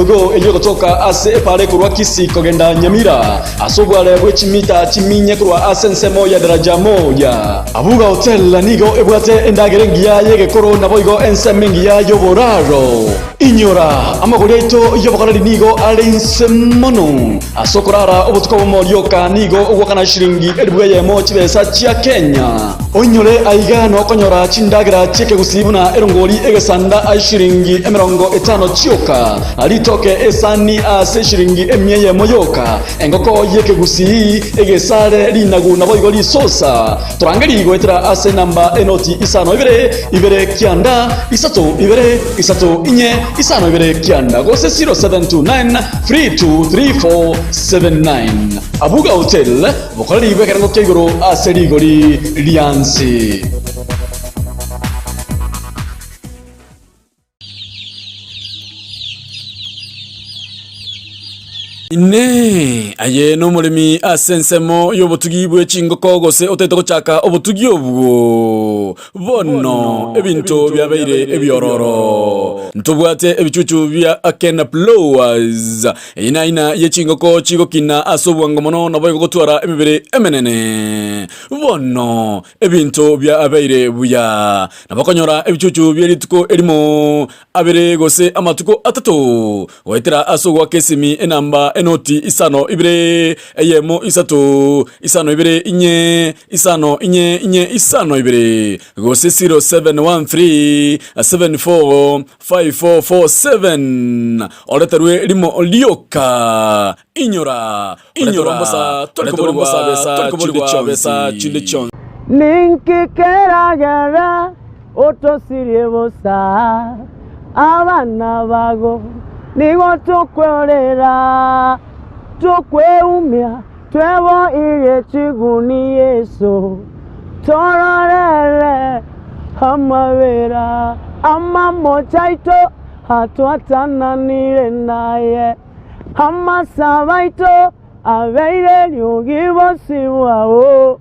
Go eyo kutoka ase pale kurwa kisi kogenda Nyamira asobwale bwechimita chiminye kurwa ase nsemo ya daraja moja abuga hotel nigo ebwate endagerengia yege korona boigo ensemengia yoboraro inyora amagoreito yobokorari nigo alinsemono asokorara obutuko bomoryoka nigo ogwakana shilingi elibweye mo chibesa chia Kenya onyore aigano konyora chindagera cheke gusibuna erongori egesanda ashiringi 50 chioka alitoke esani ase shiringi emyeye moyoka engoko yeke gusi egesare linagu naboigo lisosa turangeri goetera ase namba enoti isano ibere kianda isato inye isano ibere kianda gose 0729 323479 abuga hotel bokorari bekerango kegoro ase ligori liansi ine aye no mulimi asensemo yobotugibwe chingoko gose oteto gochaka obotugi obwo bono ebinto byabaire ebyororo ntubwate ebichuchu bya Akena Blowers ina yechingoko chigokina asobwango mono naboye gotwara emibere emenene bono ebinto byabaire buya nabakonyora ebichuchu byerituko elimo abere gose amatuko atatu wetera asogwa kesimi enamba enoti isano ibere eyemo isatu isano ibere inye isano inye isano ibere gose 0713 745447 oleterwe limo lioka inyora mbosa tolikobolwa besa chilichon ninki keragara otosirie bosa abana bago nigo tukwerera tukweumia twebo ire chiguni Yesu tororere amavera amamochaito hatuatananire naye amasabaito aveire lyugibosiwao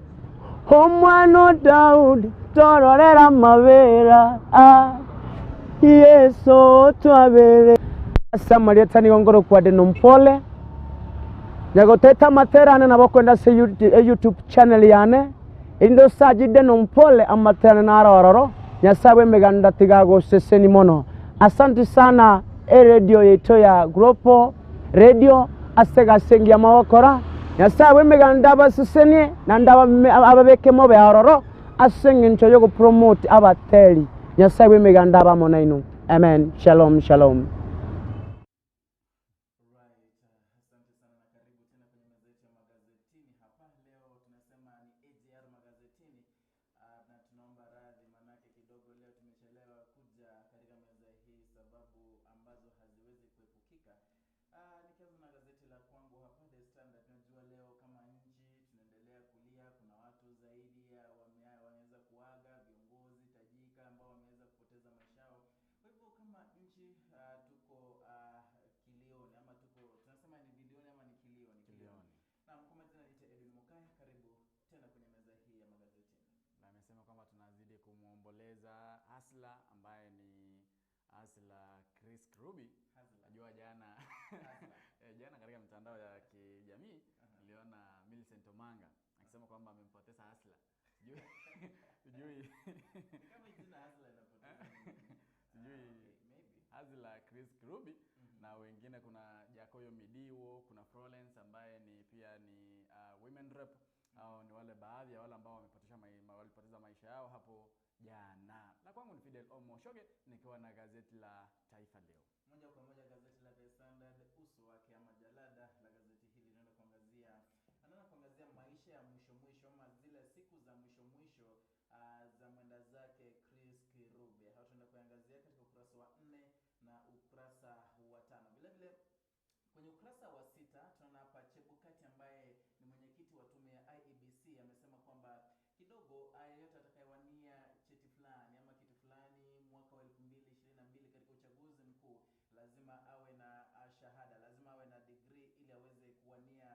omwana Daudi tororera amavera Yesu twabere Samaria tani ngoro kwa deno mpole nyagoteta materane na bokwenda se YouTube channel yane indo saji deno mpole amaterane na arororo nyasawe meganda tigago seseni mono asante sana radio yeto ya Global Radio asega sengia mawokora nyasawe meganda baseseni na ndaba ababeke mobe aroro asengi ncho yogo promote abateli nyasawe meganda bamona inu amen shalom Hasla ambaye ni Hasla Chris Ruby najua jana jana katika mitandao ya kijamii niliona Millicent Omanga akisema kwamba amempoteza Hasla sijui kama jina Hasla inapoteza sijui Hasla Chris Ruby na wengine kuna Jacoyo Midiwo kuna Florence ambaye ni pia ni women rep au ni wale baadhi ya wale ambao walipoteza maisha yao hapo jana. Na kwangu ni Fidel Omoshoge nikiwa na gazeti la Taifa Leo. Moja kwa moja gazeti la The Standard uso wake ama jalada la gazeti hili linaenda kuangazia maisha ya mwisho ama zile siku za mwisho za mwenda zake Chris Kirubi. Hao tunaenda kuangazia katika ukurasa wa 4 na ukurasa wa 5. Vile vile kwenye ukurasa wa 6 tunaona hapa Chebukati ambaye ni mwenyekiti wa tume ya IEBC amesema kwamba kidogo yeyote atakayewania cheti fulani ama kitu fulani mwaka wa 2022 katika uchaguzi mkuu lazima awe na shahada, lazima awe na degree ili aweze kuwania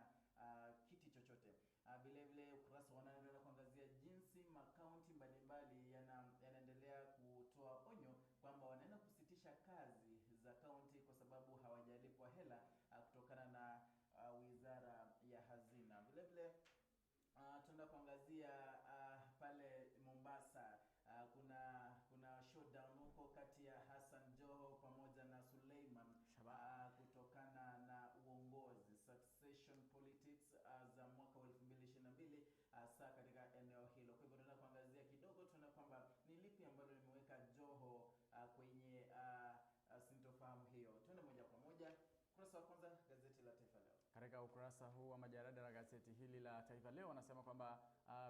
kiti chochote. Vile vile ukurasa wa 8 unaenda kuangazia jinsi makaunti mbalimbali yanaendelea kutoa onyo kwamba wanaenda kusitisha kazi za kaunti kwa tunaangazia pale Mombasa. Kuna showdown huko kati ya Hassan Joho pamoja na Suleiman kutokana na uongozi, succession politics za mwaka 2022 hasa katika eneo hilo. Kwa hivyo tunataka kuangazia kidogo, tunaona kwamba ni lipi ambalo limeweka Joho kwenye sintofahamu hiyo. Tuende moja kwa moja ukurasa wa kwanza gazeti la Taifa Leo. Katika ukurasa huu wa majarada la gazeti hili la Taifa Leo wanasema kwamba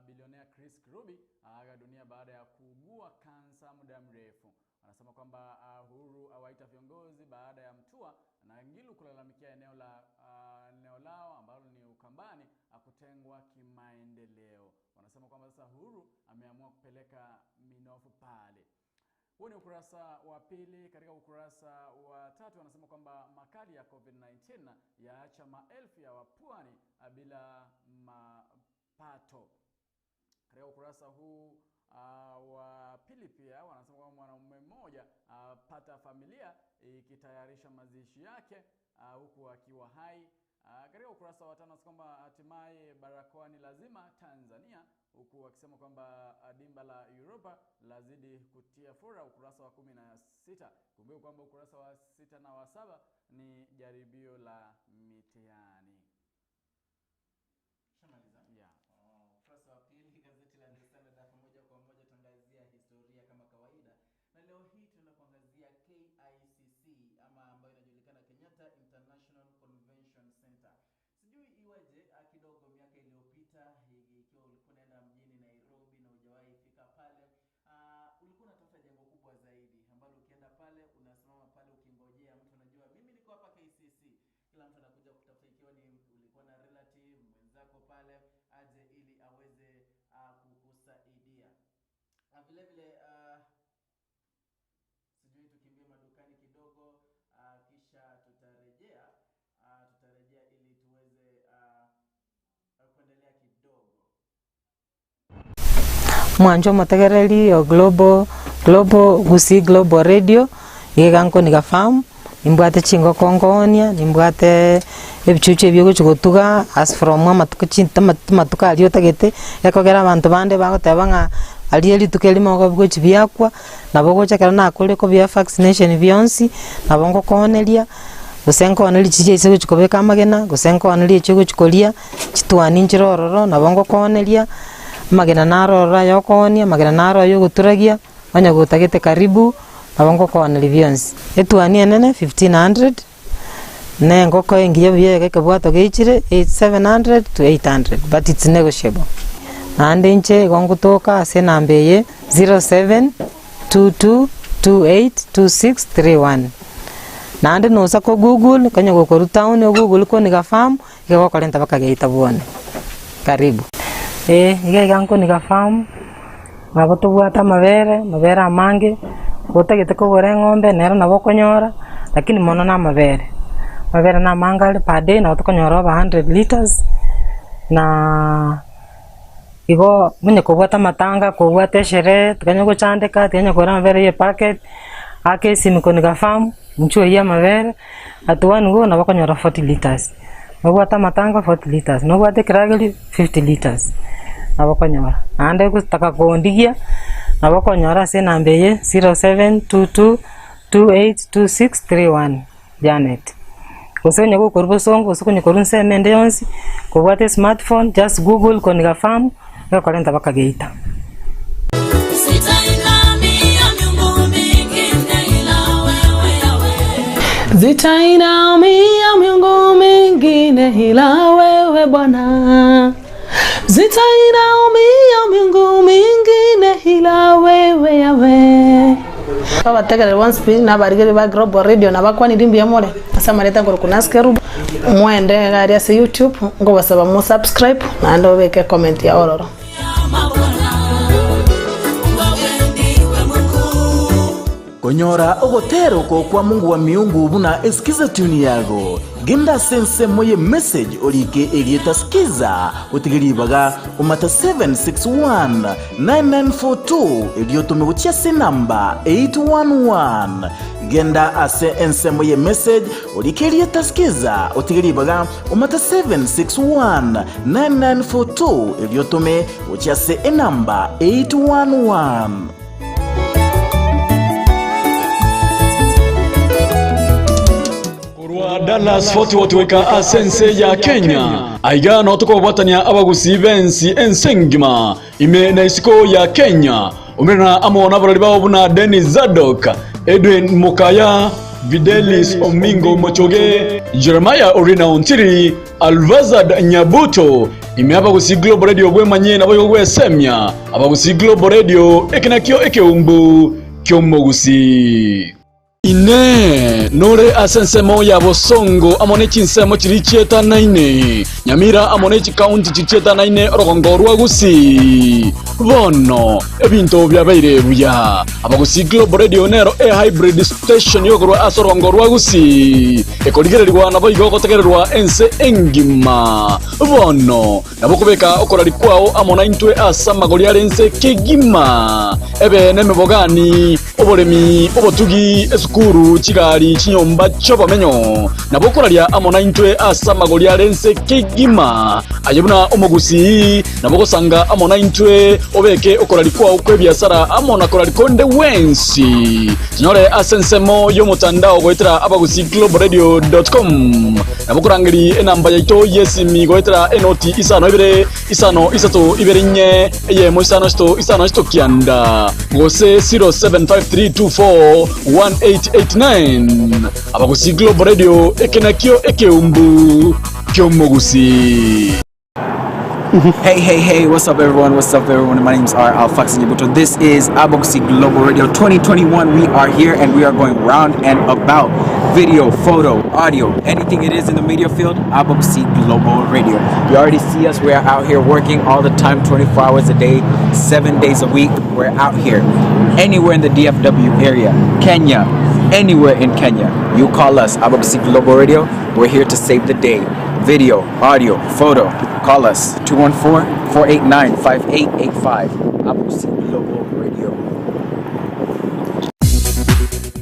bilionea Chris Kirubi aga dunia baada ya kuugua kansa muda mrefu. Wanasema kwamba Uhuru awaita viongozi baada ya Mtua na Ngilu kulalamikia eneo lao ambalo ni Ukambani kutengwa kimaendeleo. Wanasema kwamba sasa Uhuru ameamua kupeleka minofu pale. Huu ni ukurasa wa pili. Katika ukurasa wa tatu wanasema kwamba makali ya COVID-19 yaacha maelfu ya wapwani bila mapato. Katika ukurasa huu wa pili pia wanasema kwamba mwanaume mmoja pata familia ikitayarisha mazishi yake huku akiwa hai. Katika ukurasa wa tano wanasema kwamba hatimaye barakoa ni lazima Tanzania, huku wakisema kwamba dimba la Europa lazidi kutia fura. Ukurasa wa 16. Kumbuka kwamba ukurasa wa 6 na wa 7 ni jaribio la mitihani. Shamaliza? Yeah. Ukurasa wa pili gazeti la The Standard moja kwa moja tangazia historia kama kawaida. Na leo hii tunakuangazia KICC ama ambayo inajulikana Kenyatta International Convention Center. Sijui iwaje kidogo miaka iliyopita ikiwa ulikuwa unaenda mjini Nairobi na hujawahi fika pale, ulikuwa unatafuta jengo kubwa zaidi ambalo ukienda pale unasimama pale ukingojea mtu, unajua mimi niko hapa KICC. Kila mtu anakuja kutafuta, ikiwa ni ulikuwa na relative mwenzako pale aje ili aweze kukusaidia. Vile vile sijui tukimbie madukani kidogo kisha tutarejea ili tuweze kuendelea kidogo. Mwanjo mategereri o global Gusi Global Radio yeganko nigafamu nimbwate chingo kongonia nimbwate ebichuche byo gutuga as from amatuko chinta matuka aliyo tagete yakogera abantu bande bagoteba nga ali tukelimo go bwo chibyakwa nabo gochakera na kole ko bya vaccination byonsi nabo ngo konelia gusenko anali chije ise chikobeka magena gusenko anali chigo chikolia chitwani njirororo nabo ngo konelia magena narora yokonia magena naro yo guturagia banya gutagete karibu nabo ngo konelia byonsi etwani enene 1500 nengo ko engiye byege kabwato geichire 8700 to 800 but it's negotiable. Ande nche gongutoka ase nambeye 0722282631. Nande nosa ko Google kanya go town yo Google ko nigafamu ikego kalenta bakageita bone. Karibu. Ige ganko nigafamu baboto bwata mabere amange gotagete ko gore ngombe nero nabo konyora lakini mono na mabere na mangale per day na otokonyora 100 liters na igo munye kubwata matanga kubwata shere tukanya guchandika tukanya gora mabere ye packet akesi mikoniga farm mchuo ya mabere atuwani go na bakonyora 40 liters nobwata matanga 40 liters nobwata kirageli 50 liters na bakonyora ande kutaka kuondigia na bakonyora se nambeye 0722282631 Janet. Kusenye ko korbo songo usikunye korunse mende yonsi kubwate smartphone just Google koniga farm ya kalenta bakageita. Zitainamia miungu mingine ila wewe Bwana. Zitainamia miungu mingine ila wewe Yahweh. Kabategere once page na barigere ba Global Radio na bakwani dimbi yamole asa mareta ngoro kunaskeru mwende gari ya YouTube ngo basaba mu subscribe na ndo beke comment ya ororo. onyora ogotero kwa Mungu wa miungu buna eskiza tuni yago genda sense moye message olike elieta skiza utigiribaga umata 761 9942 eliotume uchiase namba 811 genda ase ense moye message olike elieta skiza utigiribaga umata 761 9942 eliotume uchiase namba 811. Dallas Fort Worth weka asense ya Kenya aiga no tuko batania abagusi bensi ensengima ime na isiko ya Kenya umena amona barali bawo buna Dennis Zadok, Edwin Mukaya, Videlis Omingo Mochoge, Jeremiah Orina Ontiri, Alvazad Nyabuto ime abagusi Global Radio gwemanye na boyo gwesemya abagusi Global Radio ekinakyo ekeumbu kyomogusi ine nore asensemo ya bosongo amone chinsemo chiricheta naine Nyamira amone chikaunti chicheta naine orogongo rwagusi bono ebinto byabaire buya abagusi Global Radio nero hybrid station yogorwa asorogongo rwagusi ekoligererwa nabo igogotegererwa ense engima bono nabokubeka okorari kwao amona intwe asamagori arense kigima ebe nemebogani oboremi obotugi esukuru chigari chinyomba chobamenyo nabokoraria amona intwe asamagori arense kigima ayebuna omogusi nabogosanga amona intwe obeke okorari kwao kwebiasara amona korari konde wensi nyore asensemo yomutandao goitera abagusi globalradio.com nabokurangiri enamba yaito yesimi goitera enoti isano ibere isano isato iberinye yemo isano sto kianda gose 0753241889 abagusi Global Radio ekenakyo ekeumbu kyomogusi. Hey, what's up everyone? My name's Alfax Nyabuto. This is Abogusi Global Radio 2021. We are here and we are going round and about. Video, photo, audio, anything it is in the media field, Abogusi Global Radio. You already see us. We're out here working all the time, 24 hours a day, 7 days a week. We're out here anywhere in the DFW area, Kenya, anywhere in Kenya. You call us, Abogusi Global Radio. We're here to save the day. Video, audio, photo. Call us 214-489-5885. Abogusi Global Radio.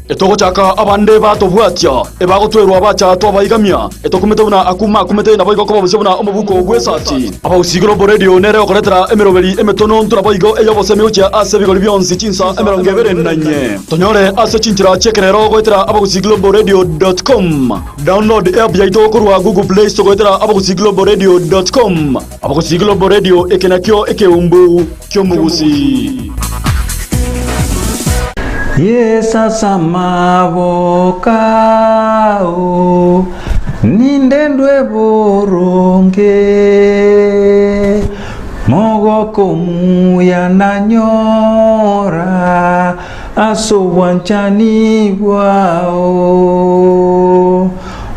Etoko chaka abande bato bwatya ebagotwerwa bacha twabayigamya etokumetona akuma kumete nabo igoko babusebona omubuko gwesati Abogusi Global Radio nere okoletera emeroberi emetono nturaboyigo eyobose miucha ase bigoli byonsi chinsa emerongebere nanye tonyore ase chinchira chekerero goitera abogusiglobalradio.com download app yaito kurwa Google Play Store goitera abogusiglobalradio.com Abogusi Global Radio ekenakyo ekeumbu kyomugusi. Yesa samabokao nindendwe boronge mogoko muya nanyora asowanchani wao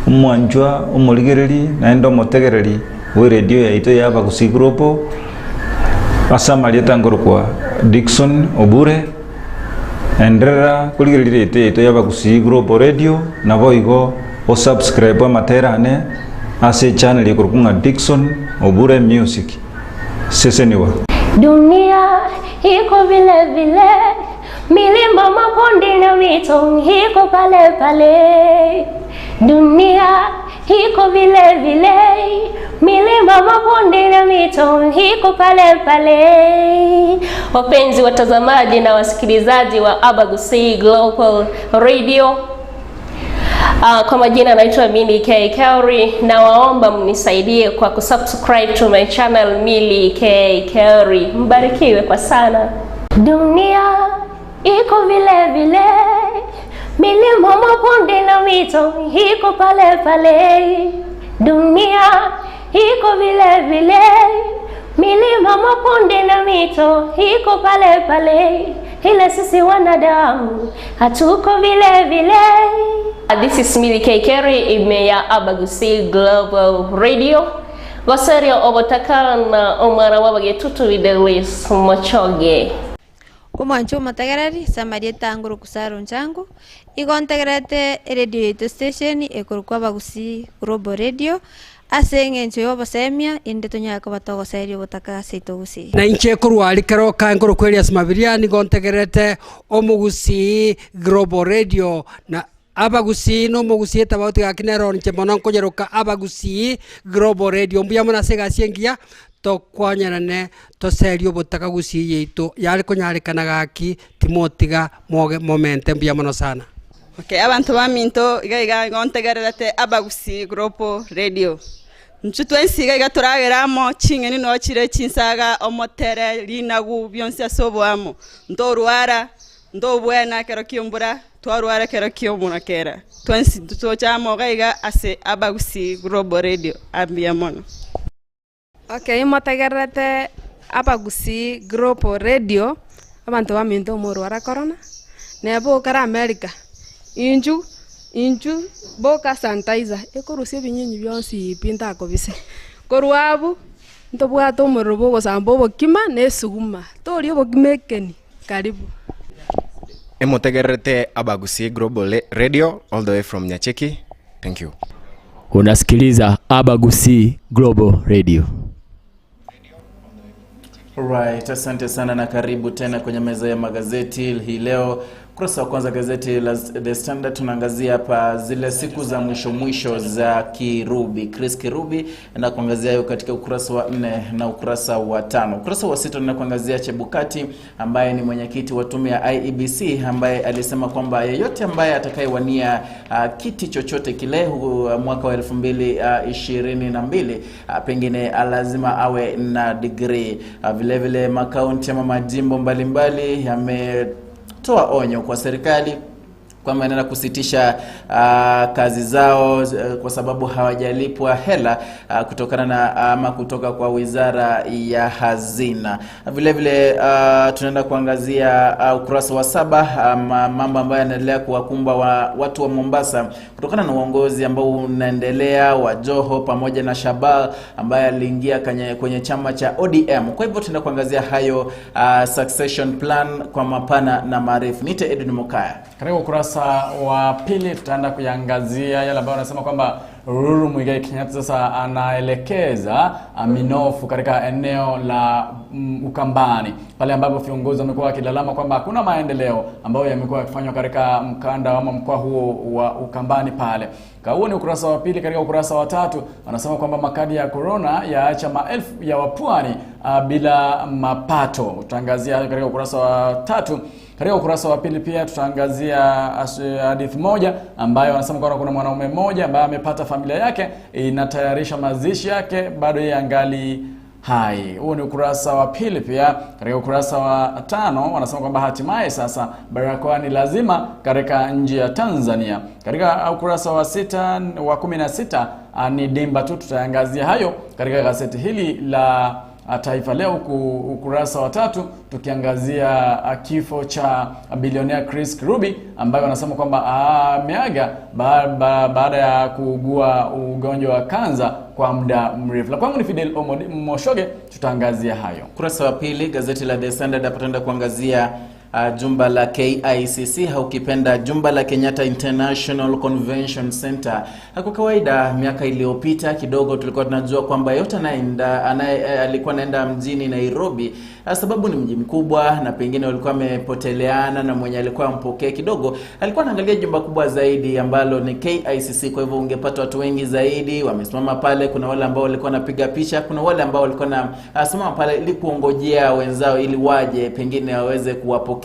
mwanjwa umuligereri naendo motegereri we radio yaito ya Abogusi Global asamalieta ngorokwa Dickson Obure enderera kuligirire ite y'Abogusi Global Radio nabo igo o subscribe amaterane ase channel y'ikurukunga Dickson Obure Music seseniwa. Dunia iko vile vile, milima mabonde na mito iko pale pale. Dunia iko vile vile, milima mabonde na mito iko pale pale. Wapenzi watazamaji na wasikilizaji wa Abogusi Global Radio, kwa majina naitwa Milly K. Keuri na waomba mnisaidie kwa kusubscribe to my channel Milly K. Keuri. Mbarikiwe kwa sana. Dunia iko vile vile, milima mabonde na mito iko pale pale. Dunia iko vile vile, milima mabonde na mito iko pale pale. Ila sisi wanadamu hatuko vile vile. This is Milly K. Keuri imeya Abogusi Global Radio. Goserio obotakana omara wabage tutu videlis mochoge. Kumancho matagarari samarieta nguru kusaro nchangu igontegerete radio station ekurukwa bagusi Global Radio asenge ncho yobasemia inde tonyaka batogo serio butaka seitogusi na inche kurwali karo kanguru kweli asmabiria ni gontegerete omugusi Global Radio na abagusi no mugusi tabauti akinero nche monon konyeruka abagusi Global Radio mbuya mona sega siengia to kwanyarane to serio butaka gusi yeito yali konyarikana gaki timotiga momente mbuya mono sana. Okay, abantu baminto iga gontegerete abagusi Global Radio. Nchutwensiga iga turageramo chingeni no chire chinsaga omotere linagu byonse asoboamo. Ndorwara ndobwena kero kiombura twarwara kero kiomuna kera. Twensi tutochamo gaiga ase abagusi Global Radio ambiamono. Okay, motegerete abagusi Global Radio abantu baminto morwara corona. Nebo kara America. Inju boka sanitizer ekorusie binyinyi byonsi pinta kobise korwabu ntobwato morobo gosambo bokima nesuguma torio bokimekeni karibu Emotegerete abagusi Global Radio all the way from Nyacheki. Thank you. Unasikiliza Abagusi Global Radio. Alright, asante sana na karibu tena kwenye meza ya magazeti hii leo. Kurasa wa kwanza gazeti la The Standard tunaangazia hapa zile siku za mwisho za Kirubi. Chris Kirubi na kuangazia hiyo katika ukurasa wa 4 na ukurasa wa 5. Ukurasa wa 6 na kuangazia Chebukati ambaye ni mwenyekiti wa tume ya IEBC ambaye alisema kwamba yeyote ambaye atakayewania kiti chochote kile mwaka wa 2022 pengine lazima awe na degree. Vile vile makaunti ama majimbo mbalimbali yametoa onyo kwa serikali kwamba inaenda kusitisha kazi zao kwa sababu hawajalipwa hela kutokana na ama kutoka kwa Wizara ya Hazina. Vile vile tunaenda kuangazia ukurasa wa 7 mambo ambayo yanaendelea kuwakumba watu wa Mombasa kutokana na uongozi ambao unaendelea wa Joho pamoja na Shabal ambaye aliingia kwenye chama cha ODM. Kwa hivyo tunaenda kuangazia hayo succession plan kwa mapana na marefu. Nite Edwin Mokaya. Katika ukurasa wa pili tutaenda kuangazia yale ambayo wanasema kwamba Uhuru Muigai Kenyatta sasa anaelekeza minofu katika eneo la Ukambani pale ambapo viongozi wamekuwa wakilalama kwamba hakuna maendeleo ambayo yamekuwa yakifanywa katika mkanda ama mkoa huo wa Ukambani pale. Huo ni ukurasa wa pili. Katika ukurasa wa 3 wanasema kwamba makadi ya corona yaacha maelfu ya wapwani bila mapato. Tutaangazia katika ukurasa wa 3. Katika ukurasa wa pili pia tutaangazia hadithi moja ambayo wanasema kwamba kuna mwanaume mmoja ambaye amepata familia yake inatayarisha mazishi yake bado yeye angali hai. Huo ni ukurasa wa pili pia. Katika ukurasa wa 5 wanasema kwamba hatimaye sasa barakoa ni lazima katika nchi ya Tanzania. Katika ukurasa wa 16 ni dimba tu. Tutaangazia hayo katika gazeti hili la Taifa Leo ukurasa wa 3 tukiangazia kifo cha bilionea Chris Kirubi ambaye wanasema kwamba ameaga baada ya kuugua ugonjwa wa kansa kwa muda mrefu. La kwangu ni Fidel Moshoge, tutaangazia hayo. Ukurasa wa pili gazeti la The Standard apatenda kuangazia jumba la KICC au kipenda jumba la Kenyatta International Convention Center. Kwa kawaida miaka iliyopita kidogo tulikuwa tunajua kwamba yote alikuwa anaenda mjini Nairobi sababu ni mji mkubwa na pengine walikuwa wamepoteleana na mwenye alikuwa ampokea kidogo alikuwa anaangalia jumba kubwa zaidi ambalo ni KICC. Kwa hivyo ungepata watu wengi zaidi wamesimama pale. Kuna wale ambao walikuwa wanapiga picha, kuna wale ambao walikuwa na simama pale ili kuongojea wenzao ili waje pengine waweze kuwapokea.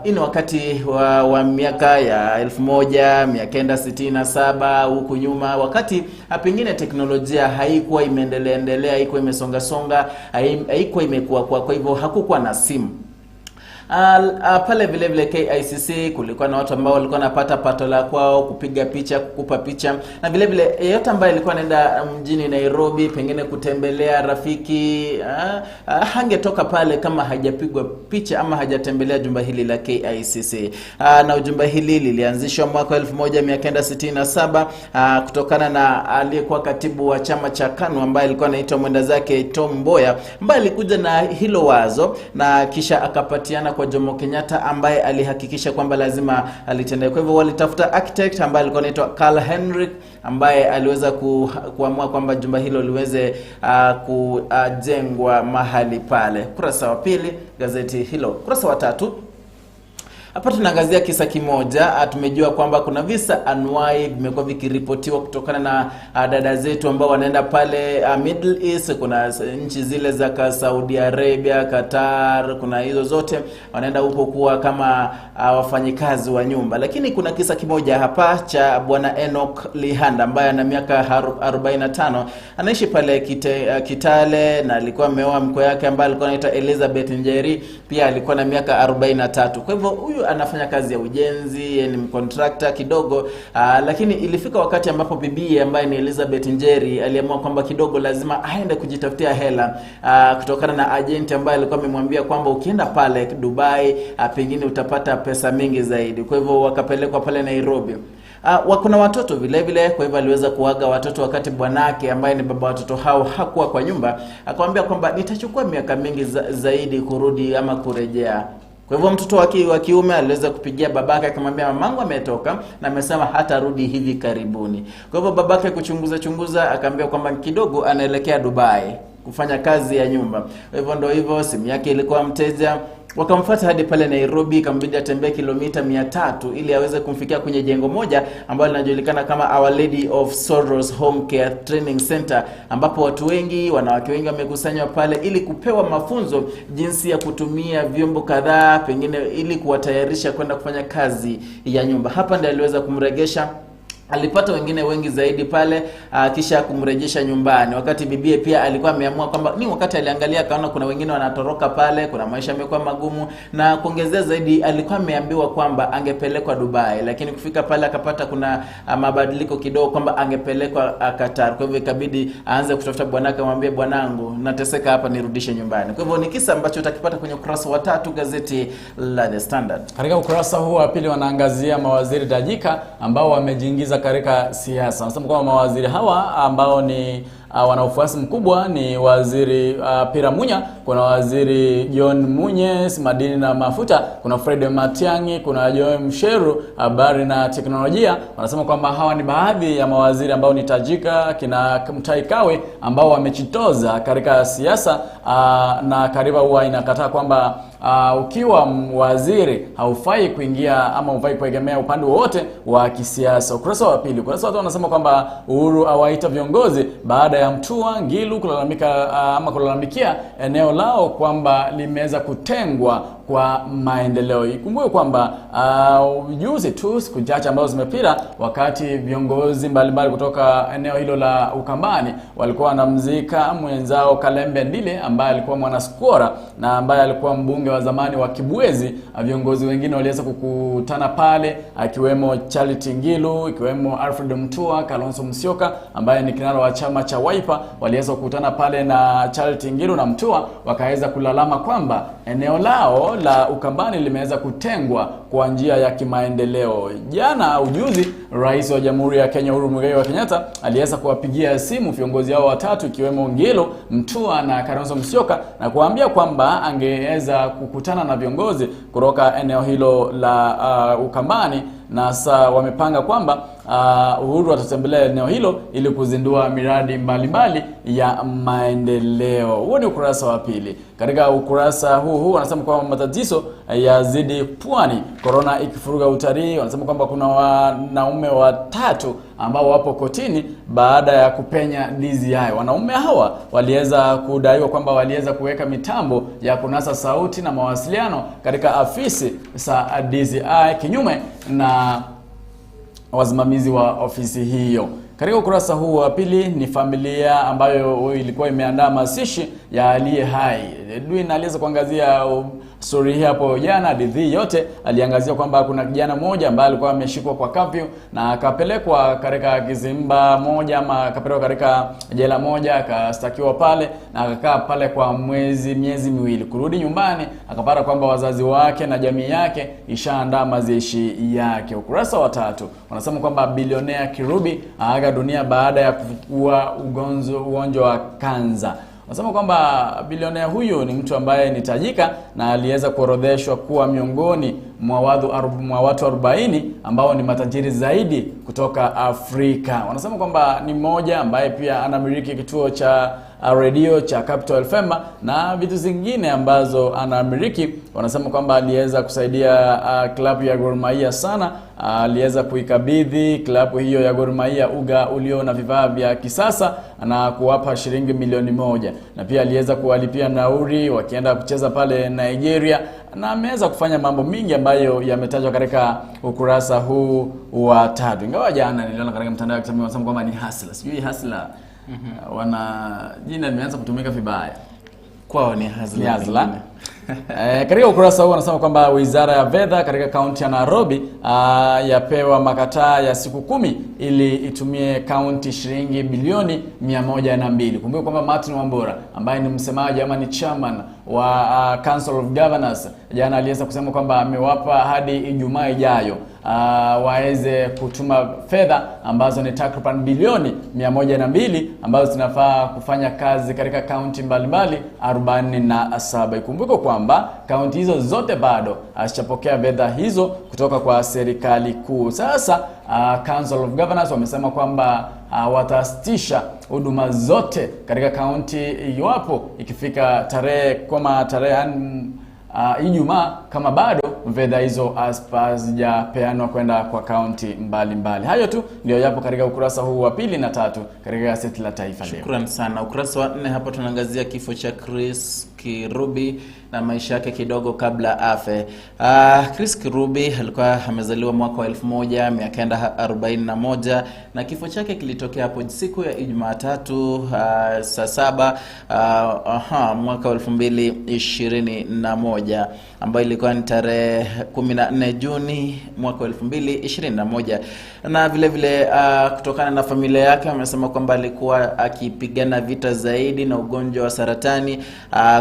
Ini wakati wa miaka ya 1967 huku nyuma, wakati pengine teknolojia haikuwa imeendelea, haikuwa imesonga, haikuwa imekuwa kwa hivyo hakukuwa na simu. Pale vile vile KICC kulikuwa na watu ambao walikuwa napata pato la kwao kupiga picha, kukupa picha, na vile vile yeyote ambaye alikuwa anaenda mjini Nairobi pengine kutembelea rafiki hangetoka pale kama hajapigwa picha ama hajatembelea jumba hili la KICC. Na jumba hili lilianzishwa mwaka 1967 kutokana na aliyekuwa katibu wa chama cha KANU ambaye alikuwa anaitwa mwenda zake Tom Mboya, ambaye alikuja na hilo wazo na kisha akapatiana kwa Jomo Kenyatta ambaye alihakikisha kwamba lazima alitendea. Kwa hivyo walitafuta architect ambaye alikuwa anaitwa Carl Henrik ambaye aliweza kuamua kwamba jumba hilo liweze kujengwa mahali pale. Kurasa wa pili gazeti hilo. Kurasa wa tatu, hapa tunaangazia kisa kimoja. Tumejua kwamba kuna visa anuai vimekuwa vikiripotiwa kutokana na dada zetu ambao wanaenda pale Middle East. Kuna nchi zile za Saudi Arabia, Qatar, kuna hizo zote wanaenda huko kuwa kama wafanyikazi wa nyumba. Lakini kuna kisa kimoja hapa cha bwana Enoch Lihanda ambaye ana miaka 45, anaishi pale Kitale na alikuwa ameoa mke yake ambaye alikuwa anaitwa Elizabeth Njeri, pia alikuwa na miaka 43. Kwa hivyo huyu anafanya kazi ya ujenzi, ni contractor kidogo, lakini ilifika wakati ambapo bibi ambaye ni Elizabeth Njeri aliamua kwamba kidogo lazima aende kujitafutia hela kutokana na agent ambaye alikuwa amemwambia kwamba ukienda pale Dubai pengine utapata pesa mingi zaidi. Kwa hivyo wakapelekwa pale Nairobi. Kuna watoto vile vile, kwa hivyo aliweza kuaga watoto wakati bwanake ambaye ni baba watoto hao hakuwa kwa nyumba. Akamwambia kwamba nitachukua miaka mingi zaidi kurudi ama kurejea. Kwa hivyo mtoto wa kiume aliweza kupigia babake akamwambia mamangu ametoka na amesema hatarudi hivi karibuni. Kwa hivyo babake kuchunguza akamwambia kwamba kidogo anaelekea Dubai kufanya kazi ya nyumba. Kwa hivyo ndio hivyo, simu yake ilikuwa mteja. Wakamfuata hadi pale Nairobi, ikambidi atembee kilomita 300 ili aweze kumfikia kwenye jengo moja ambalo linajulikana kama Our Lady of Sorrows Home Care Training Center, ambapo watu wengi, wanawake wengi wamekusanywa pale ili kupewa mafunzo jinsi ya kutumia vyombo kadhaa pengine ili kuwatayarisha kwenda kufanya kazi ya nyumba. Hapa ndiye aliweza kumregesha. Alipata wengine wengi zaidi pale kisha kumrejesha nyumbani. Wakati bibie pia alikuwa ameamua kwamba ni wakati aliangalia akaona kuna wengine wanatoroka pale, kuna maisha yamekuwa magumu, na kuongezea zaidi alikuwa ameambiwa kwamba angepelekwa Dubai, lakini kufika pale akapata kuna mabadiliko kidogo kwamba angepelekwa Qatar. Kwa hivyo ikabidi aanze kutafuta bwanake, amwambie bwanangu nateseka hapa, nirudishe nyumbani. Kwa hivyo ni kisa ambacho utakipata kwenye ukurasa wa 3 gazeti la The Standard. Katika ukurasa huu wa pili wanaangazia mawaziri tajika ambao wamejiingiza katika siasa. Wanasema kwamba mawaziri hawa ambao ni wana ufuasi mkubwa ni waziri Pira Munya, kuna waziri John Munyes madini na mafuta, kuna Fred Matiang'i, kuna Joe Msheru habari na teknolojia. Wanasema kwamba hawa ni baadhi ya mawaziri ambao ni tajika, kina Mutahi Kagwe ambao wamechitoza katika siasa, na kariba huwa inakataa kwamba ukiwa waziri haufai kuingia ama hufai kuegemea upande wowote wa kisiasa. Ukurasa wa pili. Ukurasa wa 3 wanasema kwamba Uhuru awaita viongozi baada ya Mtua Ngilu kulalamikia eneo lao kwamba limeweza kutengwa kwa maendeleo. Ikumbuke kwamba juzi tu siku chache ambazo zimepita, wakati viongozi mbalimbali kutoka eneo hilo la Ukambani walikuwa wanamzika mwenzao Kalembe Ndile ambaye alikuwa mwanaskora na ambaye alikuwa mbunge wa zamani wa Kibwezi, viongozi wengine waliweza kukutana pale akiwemo Charity Ngilu, ikiwemo Alfred Mutua, Kalonzo Musyoka ambaye ni kinara wa chama cha Wiper. Waliweza kukutana pale na Charity Ngilu na Mutua, wakaweza kulalama kwamba eneo lao la Ukambani limeweza kutengwa kwa njia ya kimaendeleo. Jana ujuzi Rais wa Jamhuri ya Kenya Uhuru Muigai Kenyatta aliweza kuwapigia simu viongozi hao watatu ikiwemo Ngilu, Mutua na Kalonzo Musyoka na kuambia kwamba angeweza kukutana na viongozi kutoka eneo hilo la Ukambani, na sasa wamepanga kwamba Uhuru atatembelea eneo hilo ili kuzindua miradi mbalimbali ya maendeleo. Huo ni ukurasa wa pili. Katika ukurasa huu wanasema kwamba matatizo yazidi pwani, corona ikifuruga utalii. Wanasema kwamba kuna wanaume 3 ambao wapo kotini baada ya kupenya DCI. Wanaume hawa waliweza kudaiwa kwamba waliweza kuweka mitambo ya kunasa sauti na mawasiliano katika afisi za DCI kinyume na wasimamizi wa ofisi hiyo. Katika ukurasa huu wa pili ni familia ambayo ilikuwa imeandaa mazishi ya aliye hai. Edwin aliweza kuangazia story hii hapo jana, hadithi yote aliangazia kwamba kuna kijana mmoja ambaye alikuwa ameshikwa kwa curfew na akapelekwa katika kizimba moja ama akapelekwa katika jela moja, akastakiwa pale na akakaa pale kwa miezi miwili. Kurudi nyumbani akapata kwamba wazazi wake na jamii yake ishaandaa mazishi yake. Ukurasa wa 3 wanasema kwamba bilionea Kirubi aaga dunia baada ya kuugua ugonjwa wa kansa. Wanasema kwamba bilionea huyu ni mtu ambaye ni tajika na aliweza kuorodheshwa kuwa miongoni mwa watu 40 ambao ni matajiri zaidi kutoka Afrika. Wanasema kwamba ni mmoja ambaye pia anamiliki kituo cha radio cha Capital FM na vitu zingine ambazo anamiliki. Wanasema kwamba aliweza kusaidia klabu ya Gor Mahia sana. Aliweza kuikabidhi klabu hiyo ya Gor Mahia uga ulio na vifaa vya kisasa na kuwapa shilingi milioni 1, na pia aliweza kuwalipia nauri wakienda kucheza pale Nigeria, na ameweza kufanya mambo mingi ambayo yametajwa katika ukurasa huu wa 3. Ingawa jana niliona katika mtandao wa kijamii wanasema kwamba ni hustler. Sijui hustler wana jina limeanza kutumika vibaya. Kwao ni hustler. Katika ukurasa huu wanasema kwamba Wizara ya Fedha katika kaunti ya Nairobi yapewa makataa ya siku 10 ili itumie kaunti shilingi bilioni 102. Kumbuka kwamba Martin Wambura ambaye ni msemaji ama ni chairman wa Council of Governors jana aliweza kusema kwamba amewapa hadi Ijumaa ijayo waweze kutuma fedha ambazo ni takriban bilioni 102 ambazo zinafaa kufanya kazi katika kaunti mbalimbali 47. Ikumbuke kwamba kaunti hizo zote bado hazijapokea fedha hizo kutoka kwa serikali kuu. Sasa Council of Governors wamesema kwamba watasitisha huduma zote katika kaunti iwapo ikifika tarehe Ijumaa kama bado fedha hizo hazijapeanwa kwenda kwa kaunti mbalimbali. Hayo tu ndio yapo katika ukurasa huu wa 2 na 3 katika gazeti la Taifa Leo. Shukrani sana. Ukurasa wa 4 hapa tunaangazia kifo cha Chris Kirubi na maisha yake kidogo kabla afe. Chris Kirubi alikuwa amezaliwa mwaka wa 1941 na kifo chake kilitokea hapo siku ya Jumatatu saa 7 mwaka wa 2021 ambayo ilikuwa ni tarehe 14 Juni mwaka wa 2021. Na vile vile kutokana na familia yake wamesema kwamba alikuwa akipigana vita zaidi na ugonjwa wa saratani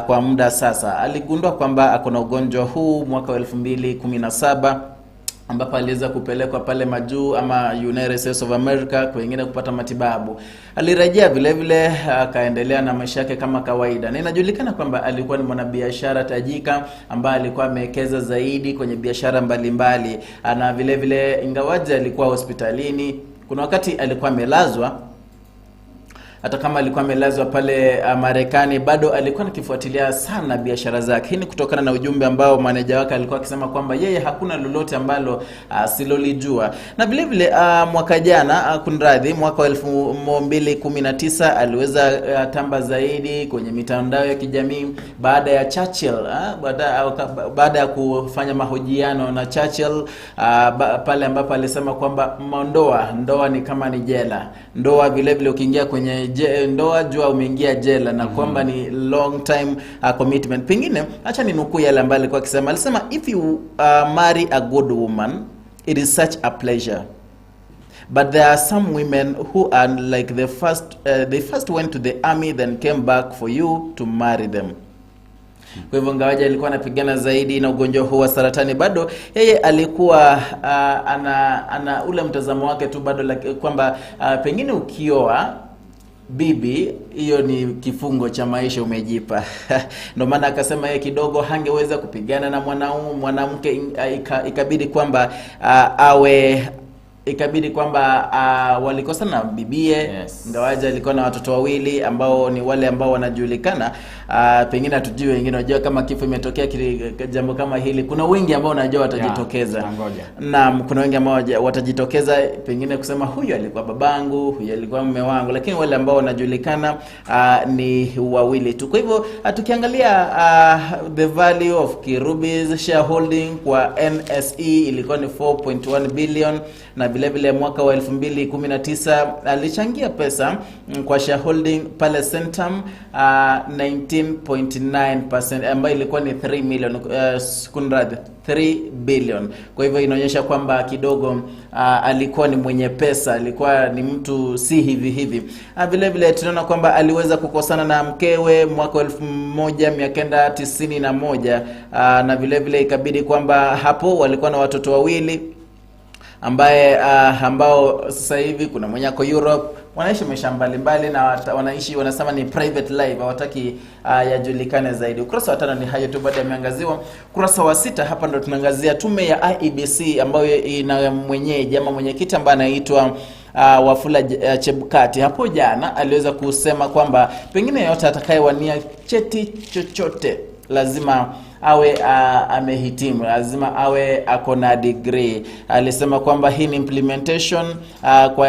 kwa muda sasa. Aligundua kwamba akona ugonjwa huu mwaka wa 2017 ambapo aliweza kupelekwa pale majuu ama United States of America kwingine kupata matibabu. Alirejea vile vile akaendelea na maisha yake kama kawaida. Na inajulikana kwamba alikuwa ni mwanabiashara tajika ambaye alikuwa amewekeza zaidi kwenye biashara mbalimbali. Na vile vile ingawaje alikuwa hospitalini, kuna wakati alikuwa amelazwa. Hata kama alikuwa amelazwa pale Marekani, bado alikuwa anakifuatilia sana biashara zake. Hii ni kutokana na ujumbe ambao manager wake alikuwa akisema kwamba yeye hakuna lolote ambalo silolijua. Na vile vile mwaka jana kunradhi mwaka wa 2019 aliweza tamba zaidi kwenye mitandao ya kijamii baada ya Churchill baada ya kufanya mahojiano na Churchill pale ambapo alisema kwamba ndoa ni kama ni jela. Ndoa vile vile ukiingia kwenye ndoa jua umeingia jela na kwamba ni long time commitment. Pengine acha ni nukuu yale ambayo alikuwa akisema. Alisema if you marry a good woman it is such a pleasure, but there are some women who are like they first went to the army then came back for you to marry them. Kwa hivyo ngawaja alikuwa anapigana zaidi na ugonjwa huu wa saratani, bado yeye alikuwa ana ule mtazamo wake tu bado kwamba pengine ukioa bibi hiyo ni kifungo cha maisha umejipa. Ndio maana akasema yeye kidogo hangeweza kupigana na mwanamke, ikabidi kwamba walikosana na bibie. Yes. Ngawaja alikuwa na watoto wawili ambao ni wale ambao wanajulikana. Pengine hatujui wengine wajua kama kifo imetokea jambo kama hili. Kuna wengi ambao unajua watajitokeza. Na kuna wengi ambao watajitokeza pengine kusema huyu alikuwa babangu, huyu alikuwa mume wangu, lakini wale ambao wanajulikana ni wawili tu. Kwa hivyo tukiangalia the value of Kirubi's shareholding kwa NSE ilikuwa ni 4.1 billion na vile vile mwaka wa 2019 alichangia pesa kwa shareholding pale Centum 19.9% ambayo ilikuwa ni 3 million kunradhi 3 billion. Kwa hivyo inaonyesha kwamba kidogo alikuwa ni mwenye pesa, alikuwa ni mtu si hivi. Vile vile tunaona kwamba aliweza kukosana na mkewe mwaka 1991 na vile vile ikabidi kwamba hapo walikuwa na watoto wawili ambao sasa hivi kuna mwenye ako Europe, wanaishi maisha mbalimbali na wanaishi wanasema ni private life, hawataki yajulikane zaidi. Ukurasa wa 5 ni hayo tu baada ya miangaziwa. Ukurasa wa 6 hapa ndo tunaangazia tume ya IEBC ambayo ina mwenyekiti ambaye anaitwa Wafula Chebukati. Hapo jana aliweza kusema kwamba pengine yote atakayewania cheti chochote lazima awe amehitimu, lazima awe akona degree. Alisema kwamba hii ni implementation kwa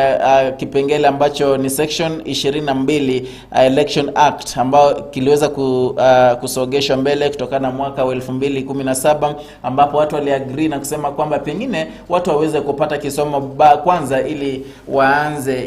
kipengele ambacho ni section 22 Election Act ambao kiliweza kusogeshwa mbele kutokana na mwaka wa 2017 ambapo watu waliagree na kusema kwamba pengine watu waweze kupata kisomo kwanza ili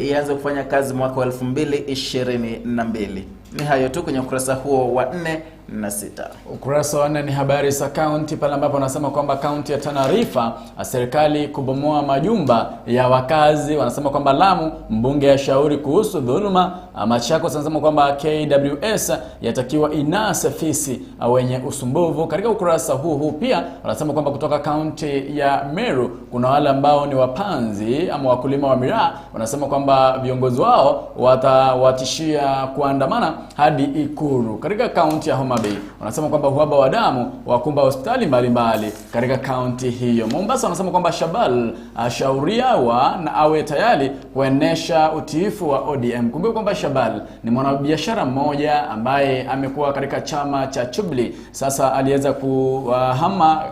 ianze kufanya kazi mwaka wa 2022. Ni hayo tu kwenye ukurasa huo wa 4 na 6. Ukurasa wa 4 ni habari za county pale ambapo wanasema kwamba county ya Tana River serikali kubomoa majumba ya wakazi. Wanasema kwamba Lamu mbunge ya shauri kuhusu dhuluma. Machakos wanasema kwamba KWS yatakiwa inase fisi wenye usumbuvu. Katika ukurasa huu pia wanasema kwamba kutoka county ya Meru kuna wale ambao ni wapanzi ama wakulima wa miraa. Wanasema kwamba viongozi wao watawatishia kuandamana hadi Ikuru. Katika county ya Homa Bay wanasema kwamba uhaba wa damu wakumba hospitali mbalimbali katika county hiyo. Mombasa wanasema kwamba Shabal ashauriwa na awe tayari kuenesha utiifu wa ODM. Kumbuka kwamba Shabal ni mwanabiashara mmoja ambaye amekuwa katika chama cha Jubilee. Sasa aliweza kuhama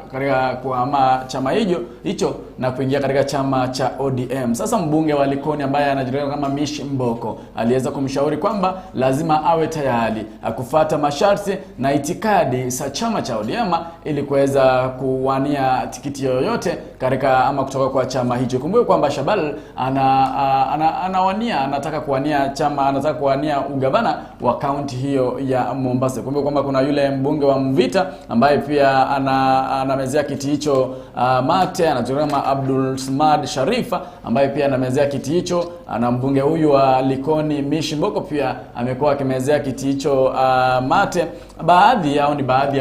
chama hicho na kuingia katika chama cha ODM. Sasa mbunge wa Likoni ambaye anajulikana kama Mish Mboko aliweza kumshauri kwamba lazima awe tayari kufuata masharti na itikadi za chama cha ODM ili kuweza kuwania tikiti yoyote katika ama kutoka kwa chama hicho. Kumbuka kwamba Shabal anataka kuwania ugavana wa kaunti hiyo ya Mombasa. Kumbuka kwamba kuna yule mbunge wa Mvita ambaye pia anamezea kiti hicho mate, anajulikana kama Abdul Samad Sharifa ambaye pia anamezea kiti hicho, na mbunge huyu wa Likoni Mish Mboko pia amekuwa akimezea kiti hicho mate. Baadhi ya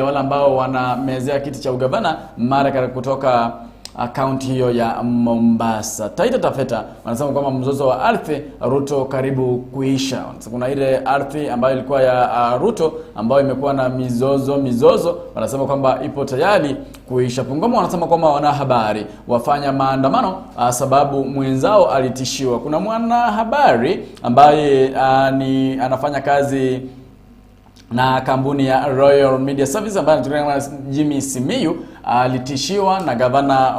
wale ambao wanamezea kiti cha ugavana mara kutoka akaunti hiyo ya Mombasa. Taita Tafeta wanasema kwamba mzozo wa ardhi Ruto karibu kuisha. Kuna ile ardhi ambayo ilikuwa ya Ruto ambayo imekuwa na mizozo, wanasema kwamba ipo tayari kuisha. Pungoma wanasema kwamba wanahabari wafanya maandamano sababu mwenzao alitishiwa. Kuna mwanahabari ambaye anafanya kazi na kampuni ya Royal Media Service ambaye anajulikana kama Jimmy Simiyu alitishiwa na gavana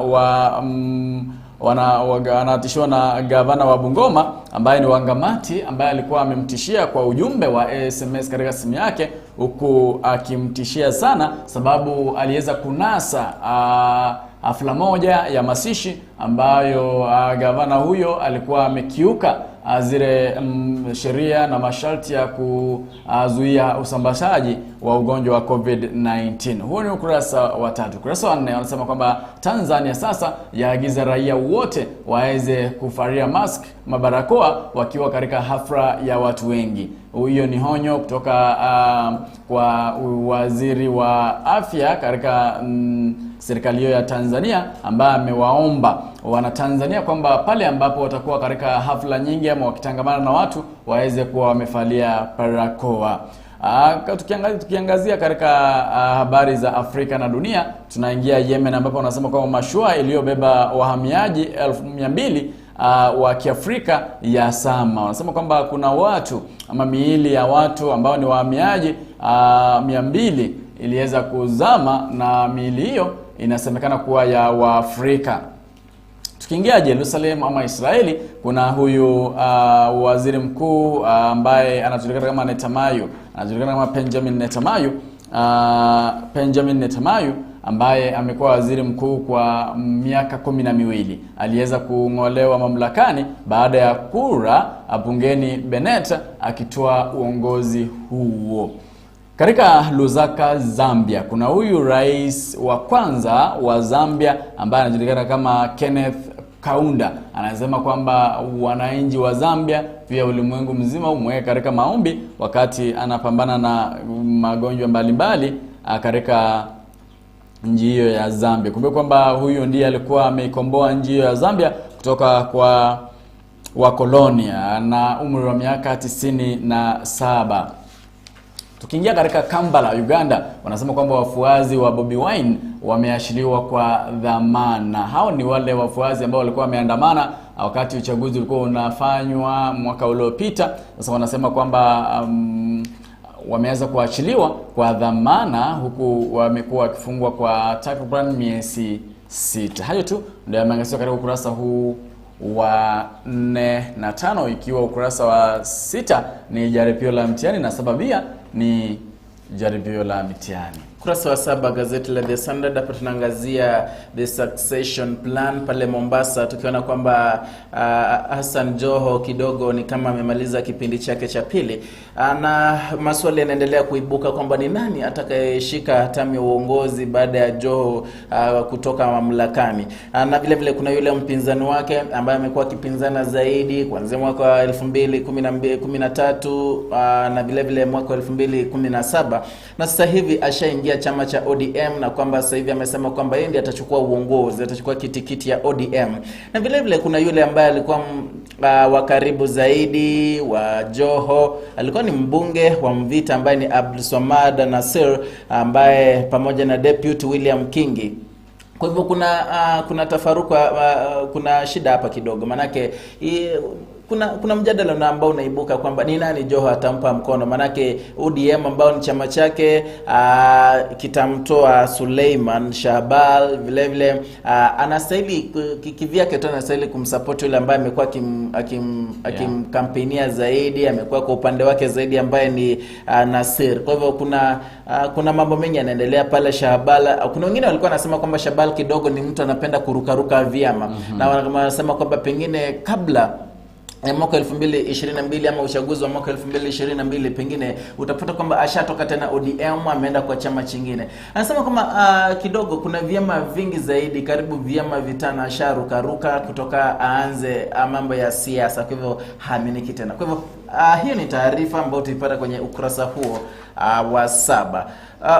anatishiwa na gavana wa Bungoma ambaye ni Wangamati, ambaye alikuwa amemtishia kwa ujumbe wa SMS katika simu yake, huku akimtishia sana sababu aliweza kunasa hafla moja ya masishi ambayo gavana huyo alikuwa amekiuka zile sheria na masharti ya kuzuia usambazaji wa ugonjwa wa COVID-19. Huo ni ukurasa wa 3. Ukurasa wa 4 wanasema kwamba Tanzania sasa yaagiza raia wote waweze kuvalia mask, mabarakoa wakiwa katika hafla ya watu wengi. Hiyo ni honyo kutoka kwa waziri wa afya katika serikali hiyo ya Tanzania, ambaye amewaomba Wanatanzania kwamba pale ambapo watakuwa katika hafla nyingi ama wakitangamana na watu waweze kuwa wamevalia barakoa. Tukiangazia katika habari za Afrika na dunia, tunaingia Yemen ambapo wanasema kwamba mashua iliyobeba wahamiaji 1200 wa Kiafrika ya Sama. Wanasema kwamba kuna watu ama miili ya watu ambao ni wahamiaji 200 iliweza kuzama, na miili hiyo inasemekana kuwa ya Waafrika. Tukiingia Jerusalem ama Israeli, kuna huyu waziri mkuu ambaye anajulikana kama Netanyahu, anajulikana kama Benjamin Netanyahu. ambaye amekuwa waziri mkuu kwa miaka 12 aliweza kung'olewa mamlakani baada ya kura bungeni Bennett akitoa uongozi huo. Katika Lusaka, Zambia, kuna huyu rais wa kwanza wa Zambia ambaye anajulikana kama Kenneth Kaunda. Anasema kwamba wananchi wa Zambia pia ulimwengu mzima umweke katika maombi wakati anapambana na magonjwa mbalimbali katika nchi hiyo ya Zambia. Kumbuka kwamba huyu ndiye alikuwa ameikomboa nchi hiyo ya Zambia kutoka kwa wakolonia na umri wa miaka 97. Tukiingia katika Kampala, Uganda, wanasema kwamba wafuazi wa Bobi Wine wameashiliwa kwa dhamana. Hao ni wale wafuazi ambao walikuwa wameandamana wakati uchaguzi ulikuwa unafanywa mwaka uliopita. Sasa wanasema kwamba wameweza kuachiliwa kwa dhamana huku wamekuwa wakifungwa kwa takriban miezi 6. Hayo tu ndio yameangazwa katika ukurasa huu wa 4 na 5, ikiwa ukurasa wa 6 ni jaribio la mtihani na sababia ni jaribio la mtihani. Ukurasa wa 7 gazeti la The Standard, hapa tunaangazia the succession plan pale Mombasa, tukiona kwamba Hassan Joho kidogo ni kama amemaliza kipindi chake cha pili, na maswali yanaendelea kuibuka kwamba ni nani atakayeshika hatamu ya uongozi baada ya Joho kutoka mamlakani. Na vile vile kuna yule mpinzani wake ambaye amekuwa kipinzana zaidi kuanzia mwaka wa 2013 na vile vile mwaka wa 2017, na sasa hivi ashaingia chama cha ODM, na kwamba sasa hivi amesema kwamba yeye ndiye atachukua uongozi, atachukua kitikiti ya ODM. Na vile vile kuna yule ambaye alikuwa wa karibu zaidi wa Joho, alikuwa ni mbunge wa Mvita ambaye ni Abdulswamad Nasir, ambaye pamoja na deputy William Kingi. Kwa hivyo kuna tafaruku, kuna shida hapa kidogo, manake kuna mjadala na ambao unaibuka kwamba ni nani Joho atampa mkono, manake ODM ambao ni chama chake kitamtoa Suleiman Shahbal, vile vile anastahili kivyake tu, anastahili kumsupport yule ambaye amekuwa akimkampenia zaidi, amekuwa kwa upande wake zaidi ambaye ni Nasir. Kwa hivyo kuna mambo mengi yanaendelea pale Shahbal. Kuna wengine walikuwa wanasema kwamba Shahbal kidogo ni mtu anapenda kurukaruka vyama, na wanasema kwamba pengine kabla mwaka 2022 ama uchaguzi wa mwaka 2022 pengine utapata kwamba ashatoka tena ODM ameenda kwa chama chingine. Anasema kwamba kidogo kuna vyama vingi zaidi, karibu vyama 5 asharuka kutoka aanze mambo ya siasa, kwa hivyo haaminiki tena. Kwa hivyo hiyo ni taarifa ambayo tuipata kwenye ukurasa huo wa 7.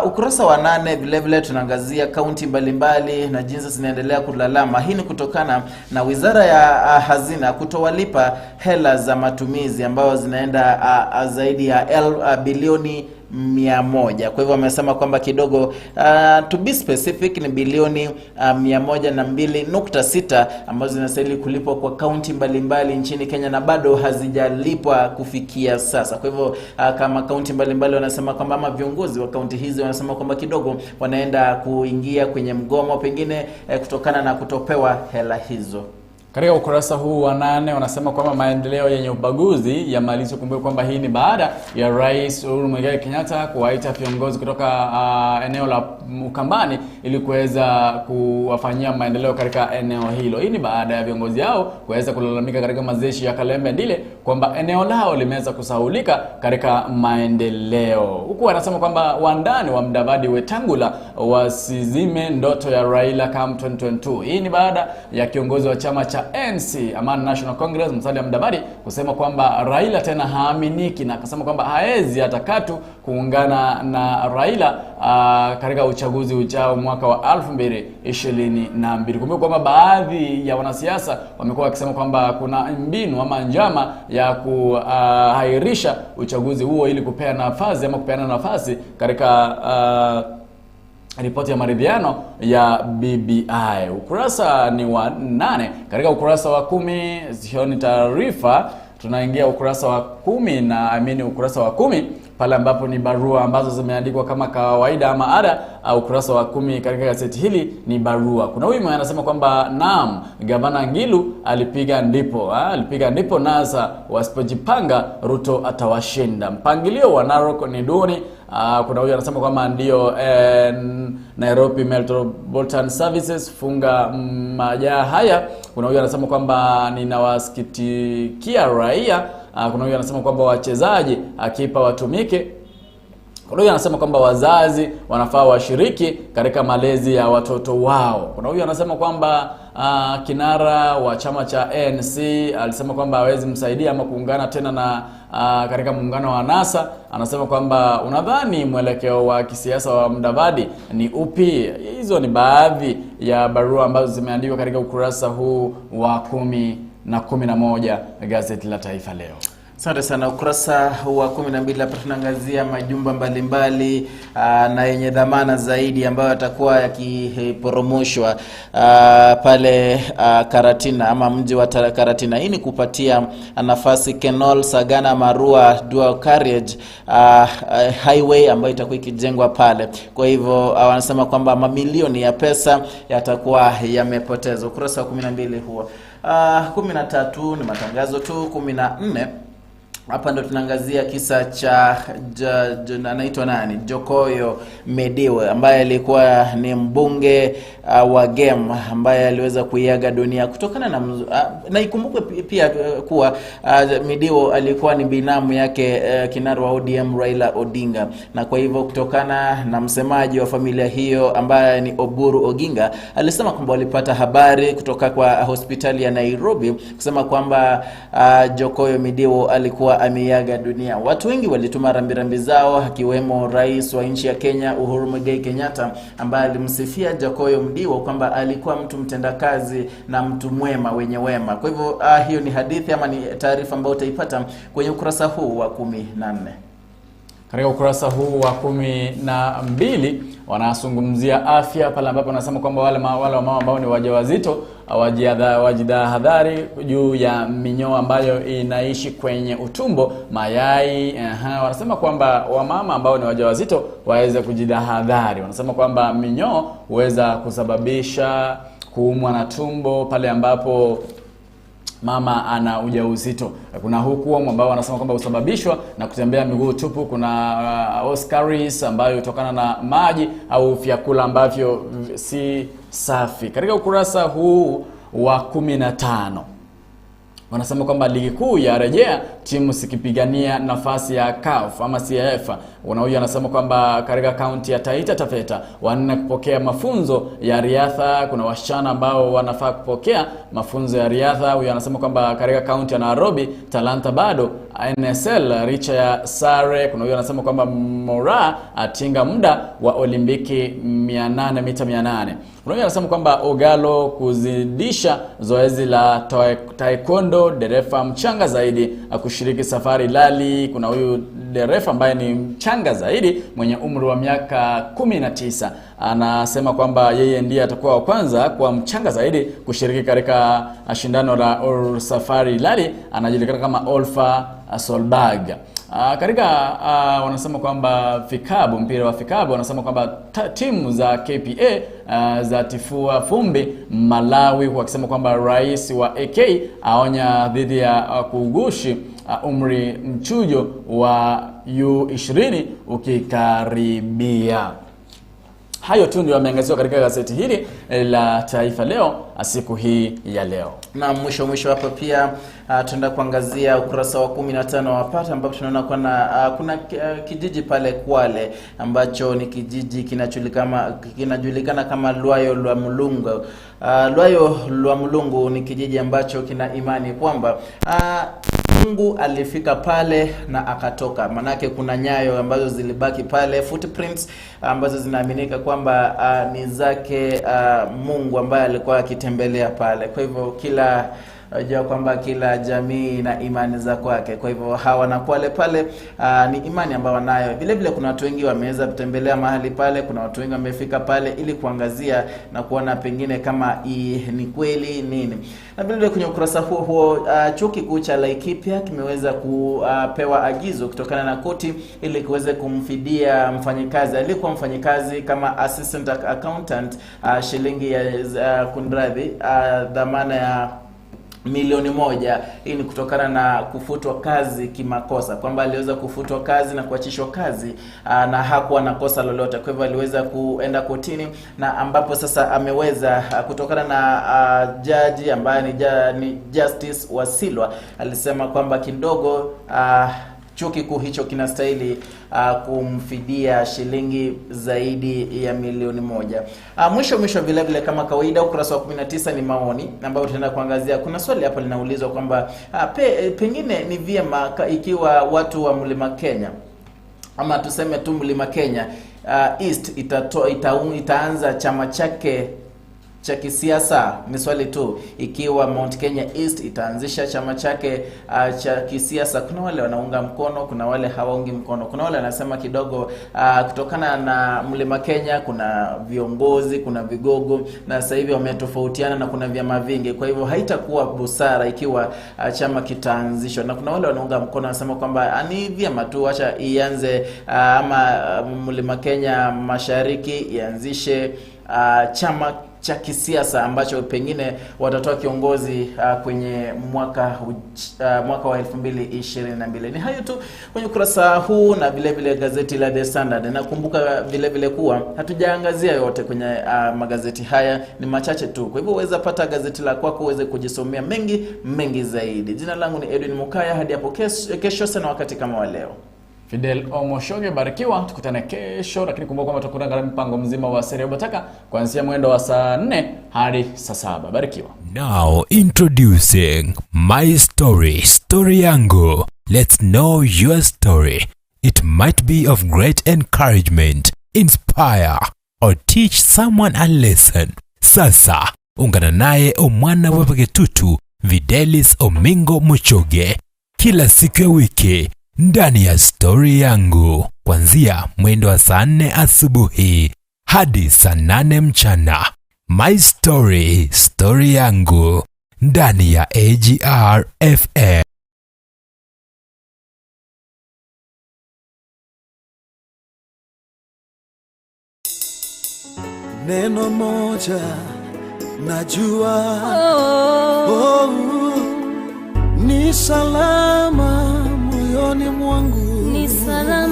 Ukurasa wa 8 vile vile tunaangazia kaunti mbalimbali na jinsi zinaendelea kulalama. Hii ni kutokana na Wizara ya Hazina kutowalipa hela za matumizi ambayo zinaenda zaidi ya bilioni 100. Kwa hivyo wamesema kwamba kidogo to be specific ni bilioni 102.6 ambazo zinastahili kulipwa kwa kaunti mbalimbali nchini Kenya na bado hazijalipwa kufikia sasa. Kwa hivyo kama kaunti mbalimbali wanasema kwamba, ama viongozi wa kaunti hizi wanasema kwamba kidogo wanaenda kuingia kwenye mgomo pengine kutokana na kutopewa hela hizo. Katika ukurasa huu wa 8 wanasema kwamba maendeleo yenye ubaguzi yamalizwe. Kumbuka kwamba hii ni baada ya Rais Uhuru Muigai Kenyatta kuwaita viongozi kutoka eneo la Ukambani ili kuweza kuwafanyia maendeleo katika eneo hilo. Hii ni baada ya viongozi hao kuweza kulalamika katika mazishi ya Kalembe Ndile kwamba eneo lao limeweza kusahulika katika maendeleo. Huku wanasema kwamba wandani wa Mudavadi Wetangula wasizime ndoto ya Raila come 2022. Hii ni baada ya kiongozi wa chama cha NC Amani National Congress Musalia Mudavadi kusema kwamba Raila tena haaminiki, na akasema kwamba haezi atakatu kuungana na Raila katika uchaguzi ujao mwaka wa 2022. Kumbuka kwamba baadhi ya wanasiasa wamekuwa wakisema kwamba kuna mbinu ama njama ya kuhairisha uchaguzi huo ili kupeana nafasi katika ripoti ya maridhiano ya BBI. Ukurasa ni wa 8. Katika ukurasa wa 10 sioni taarifa, tunaingia ukurasa wa 10 na ukurasa wa 10 pale ambapo ni barua ambazo zimeandikwa kama kawaida ama ada. Ukurasa wa 10 katika gazeti hili ni barua. Kuna huyu mmoja anasema kwamba naam, Gavana Ngilu alipiga ndipo NASA wasipojipanga Ruto atawashinda. Mpangilio wa Narok ni duni Kuna huyu anasema kwamba ndio Nairobi Metropolitan Services funga majaa haya. Kuna huyu anasema kwamba ninawasikitikia raia. Kuna huyu anasema kwamba wachezaji akipa watumike. Kuna huyu anasema kwamba wazazi wanafaa washiriki katika malezi ya watoto wao. Kuna huyu anasema kwamba kinara wa chama cha ANC alisema kwamba hawezi msaidia ama kuungana tena na katika muungano wa NASA. Anasema kwamba unadhani mwelekeo wa kisiasa wa Mudavadi ni upi? Hizo ni baadhi ya barua ambazo zimeandikwa katika ukurasa huu wa 10 na 11 gazeti la Taifa Leo. Asante sana. Ukurasa wa 12 hapa tunaangazia majumba mbalimbali na yenye dhamana zaidi ambayo yatakuwa yakiporomoshwa pale Karatina ama mji wa Karatina. Hii ni kupatia nafasi Kenol Sagana Marua Dual Carriage highway ambayo itakuwa ikijengwa pale. Kwa hivyo wanasema kwamba mamilioni ya pesa yatakuwa yamepotezwa. Ukurasa wa 12 huo. 13 ni matangazo tu. 14 hapa ndo tunaangazia kisa cha anaitwa nani? Jokoyo Mediwe ambaye alikuwa ni mbunge wa Gem ambaye aliweza kuiaga dunia kutokana na ikumbukwe pia kuwa Mediwe alikuwa ni binamu yake kinara wa ODM Raila Odinga, na kwa hivyo kutokana na msemaji wa familia hiyo ambaye ni Oburu Oginga alisema kwamba walipata habari kutoka kwa hospitali ya Nairobi kusema kwamba Jokoyo Mediwe alikuwa ameiaga dunia. Watu wengi walituma rambirambi zao akiwemo rais wa nchi ya Kenya Uhuru Muigai Kenyatta ambaye alimsifia Jokoyo Mediwe kwamba alikuwa mtu mtendakazi na mtu mwema wenye wema. Kwa hivyo hiyo ni hadithi ama ni taarifa ambayo utaipata kwenye ukurasa huu wa 14. Katika ukurasa huu wa 12 wanazungumzia afya pale ambapo wanasema kwamba wale mama ambao ni wajawazito wajidahadhari juu ya minyoo ambayo inaishi kwenye utumbo, mayai. Wanasema kwamba wamama ambao ni wajawazito waweze kujidahadhari. Wanasema kwamba minyoo huweza kusababisha kuumwa na tumbo pale ambapo mama ana ujauzito. Kuna huku ambao wanasema kwamba usababishwa na kutembea miguu tupu. Kuna oscaris ambayo hutokana na maji au vyakula ambavyo si safi. Katika ukurasa huu wa 15 wanasema kwamba ligi kuu ya rejea, timu sikipigania nafasi ya CAF ama CAF. Huyu anasema kwamba katika kaunti ya Taita Taveta wanne kupokea mafunzo ya riadha. Kuna wasichana ambao wanafaa kupokea mafunzo ya riadha. Huyu anasema kwamba katika kaunti ya Nairobi Talanta bado NSL richa ya sare. Kuna huyu anasema kwamba Mora atinga muda wa Olimpiki 800 mita 800. Kuna huyu anasema kwamba Ogalo kuzidisha zoezi la taekwondo, dereva mchanga zaidi akushiriki safari lali. Kuna huyu dereva ambaye ni mchanga zaidi mwenye umri wa miaka 19 anasema kwamba yeye ndiye atakuwa wa kwanza kwa mchanga zaidi kushiriki katika shindano la safari lali. Anajulikana kama Olfa Solberg. Katika wanasema kwamba mpira wa fikabu wanasema kwamba timu za KPA za tifua fumbi Malawi, wakisema kwamba rais wa AK aonya dhidi ya kugushi umri mchujo wa U20 ukikaribia. Hayo tu ndio yameangaziwa katika gazeti hili la Taifa Leo siku hii ya leo. Na mwisho hapa pia tunaenda kuangazia ukurasa wa 15 wa Pata ambapo tunaona kuna kijiji pale Kwale ambacho ni kijiji kinajulikana kama Lwayo Lwa Mulungu. Lwayo Lwa Mulungu ni kijiji ambacho kina imani kwamba Mungu alifika pale na akatoka. Manake kuna nyayo ambazo zilibaki pale, footprints ambazo zinaaminika kwamba ni zake Mungu ambaye alikuwa akitembelea pale. Kwa hivyo kwamba kila jamii na imani za kwake. Kwa hivyo hawa na Kwale pale ni imani ambayo wanayo. Vile vile kuna watu wengi wameweza kutembelea mahali pale, kuna watu wengi wamefika pale ili kuangazia na kuona pengine kama ni kweli nini. Na vile vile kwenye ukurasa huo chuo kikuu cha Laikipia kimeweza kupewa agizo kutokana na koti ili kuweze kumfidia mfanyikazi aliyekuwa mfanyikazi kama assistant accountant shilingi ya dhamana ya milioni 1. Hii ni kutokana na kufutwa kazi kimakosa, kwamba aliweza kufutwa kazi na kuachishwa kazi na hakuwa na kosa lolote. Kwa hivyo aliweza kuenda kotini, na ambapo sasa ameweza kutokana na jaji ambaye ni Justice Wasilwa alisema kwamba kidogo chuo kikuu hicho kinastahili kumfidia shilingi zaidi ya milioni 1. Mwisho vile vile kama kawaida, ukurasa wa 19 ni maoni ambayo tutaenda kuangazia. Kuna swali hapo linaulizwa kwamba pengine ni vyema ikiwa watu wa Mlima Kenya, ama tuseme tu Mlima Kenya East itaanza chama chake cha kisiasa. Ni swali tu, ikiwa Mount Kenya East itaanzisha chama chake cha kisiasa. Kuna wale wanaunga mkono, kuna wale hawaungi mkono. Kuna wale wanasema kidogo kutokana na Mlima Kenya kuna viongozi, kuna vigogo, na sasa hivi wametofautiana na kuna vyama vingi, kwa hivyo haitakuwa busara ikiwa chama kitaanzishwa. Na kuna wale wanaunga mkono wanasema kwamba ni vyema tu acha ianze, ama Mlima Kenya Mashariki ianzishe chama cha kisiasa ambacho pengine watatoa kiongozi kwenye mwaka wa 2022. Ni hayo tu kwenye ukurasa huu na vile vile gazeti la The Standard. Nakumbuka vile vile kuwa hatujaangazia yote kwenye magazeti haya, ni machache tu. Kwa hivyo uweza pata gazeti la kwako uweze kujisomea mengi zaidi. Jina langu ni Edwin Mukaya, hadi hapo kesho sana wakati kama wa leo. Fidel Omoshoge, barikiwa, tukutane kesho. Lakini kumbuka kwamba tutakuwa na mpango mzima wa Serie Botaka kuanzia mwendo wa saa 4 hadi saa 7. Barikiwa. Now introducing My Story Yangu. Let's know your story. It might be of great encouragement, inspire or teach someone a lesson. Sasa ungana naye Omwana Wepegetutu Videlis Omingo Muchoge kila siku ya wiki ndani ya Story Yangu, kuanzia mwendo wa saa 4 asubuhi hadi saa 8 mchana. My Story Yangu ndani ya AGR FM. Neno moja najua, ni salama moyoni mwangu, ni salama